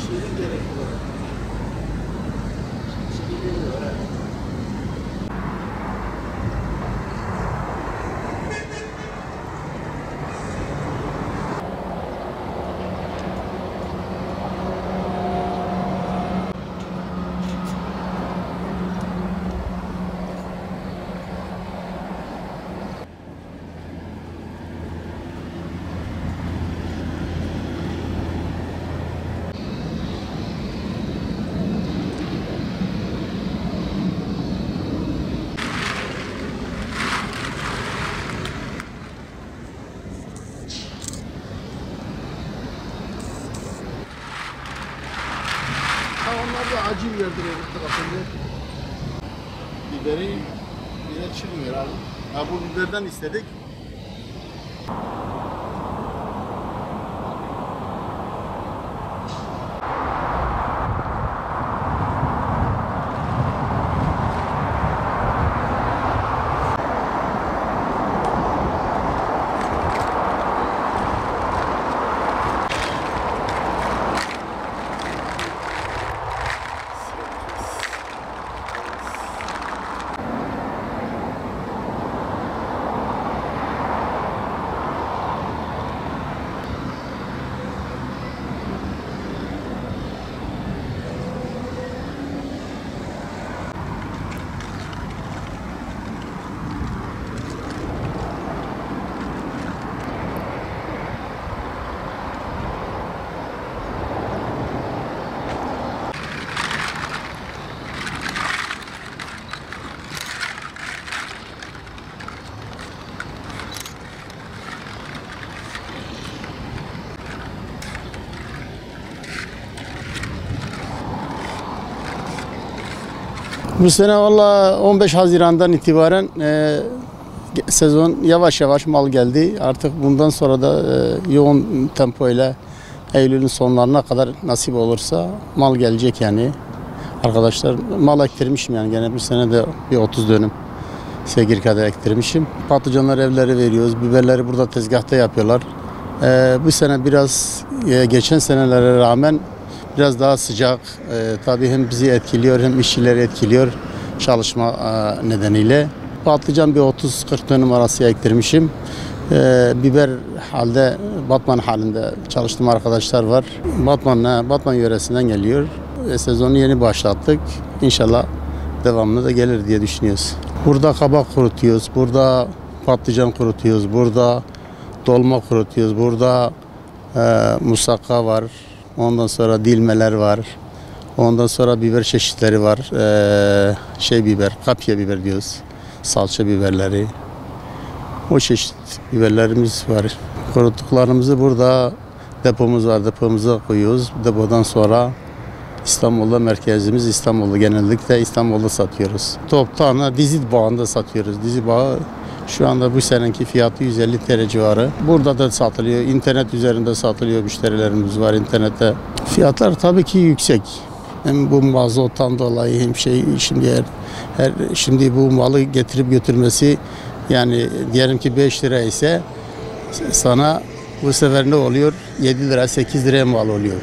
Onlar da acı biberdir öbür tarafında. Biberi yine çıkmıyor abi. Ha bu biberden istedik. Bu sene valla 15 Haziran'dan itibaren sezon yavaş yavaş mal geldi. Artık bundan sonra da yoğun tempo ile Eylül'ün sonlarına kadar nasip olursa mal gelecek yani. Arkadaşlar mal ektirmişim yani gene bir sene de bir 30 dönüm Segirka'da ektirmişim. Patlıcanlar evleri veriyoruz. Biberleri burada tezgahta yapıyorlar. Bu sene biraz geçen senelere rağmen biraz daha sıcak. Tabii hem bizi etkiliyor hem işçileri etkiliyor çalışma nedeniyle. Patlıcan bir 30-40 dönüm arası ektirmişim. Biber halde, Batman halinde çalıştığım arkadaşlar var. Batman yöresinden geliyor. Sezonu yeni başlattık. İnşallah devamlı da gelir diye düşünüyoruz. Burada kabak kurutuyoruz, burada patlıcan kurutuyoruz, burada dolma kurutuyoruz, burada musakka var. Ondan sonra dilmeler var. Ondan sonra biber çeşitleri var. Biber, kapya biber diyoruz. Salça biberleri. O çeşit biberlerimiz var. Kuruttuklarımızı burada depomuz var. Depomuza koyuyoruz. Depodan sonra İstanbul'da merkezimiz İstanbul'da. Genellikle İstanbul'da satıyoruz. Toptan dizi bağında satıyoruz. Dizi bağı şu anda bu seneki fiyatı 150 TL civarı. Burada da satılıyor. İnternet üzerinde satılıyor. Müşterilerimiz var internette. Fiyatlar tabii ki yüksek. Hem bu mazottan dolayı hem şimdi bu malı getirip götürmesi yani diyelim ki 5 lira ise sana bu sefer ne oluyor? 7 lira 8 liraya mal oluyor.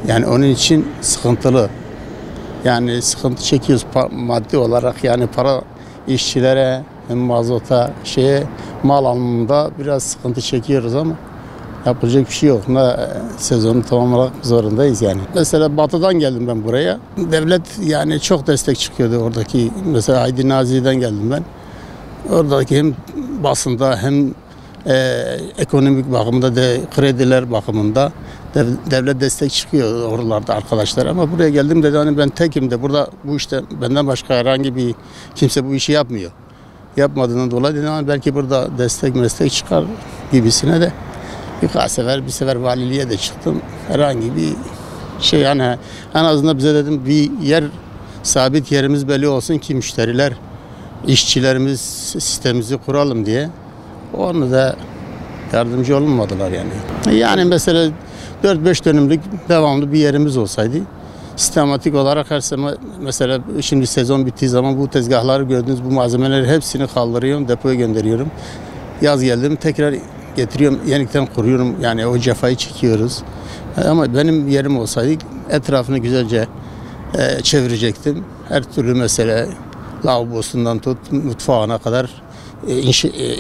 Yani onun için sıkıntılı. Yani sıkıntı çekiyoruz maddi olarak yani para işçilere hem mazota mal alımında biraz sıkıntı çekiyoruz ama yapılacak bir şey yok. Sezonu tamamlamak zorundayız yani. Mesela batıdan geldim ben buraya. Devlet yani çok destek çıkıyordu oradaki. Mesela Aydın Nazi'den geldim ben. Oradaki hem basında hem ekonomik bakımda krediler bakımında devlet destek çıkıyor oralarda arkadaşlar. Ama buraya geldim dedi hani ben tekim de burada bu işte benden başka herhangi bir kimse bu işi yapmıyor. Yapmadığından dolayı dedim ama belki burada destek çıkar gibisine de bir sefer valiliğe de çıktım. Herhangi bir şey yani en azından bize dedim bir sabit yerimiz belli olsun ki müşteriler, işçilerimiz sistemimizi kuralım diye. Onu da yardımcı olmadılar yani. Yani mesela 4-5 dönümlük devamlı bir yerimiz olsaydı sistematik olarak her sene mesela şimdi sezon bittiği zaman bu tezgahları gördüğünüz bu malzemeleri hepsini kaldırıyorum, depoya gönderiyorum. Yaz geldim tekrar getiriyorum, yeniden kuruyorum. Yani o cefayı çekiyoruz. Ama benim yerim olsaydı Etrafını güzelce çevirecektim. Her türlü mesele, lavabosundan tut mutfağına kadar,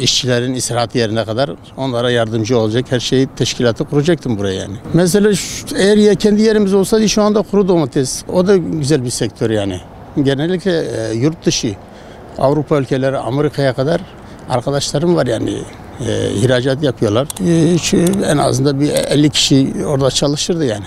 işçilerin istirahat yerine kadar onlara yardımcı olacak her şeyi, teşkilatı kuracaktım buraya yani. Mesela eğer kendi yerimiz olsaydı şu anda kuru domates, o da güzel bir sektör yani. Genellikle yurt dışı, Avrupa ülkeleri, Amerika'ya kadar arkadaşlarım var yani, ihracat yapıyorlar. En azından bir 50 kişi orada çalışırdı yani.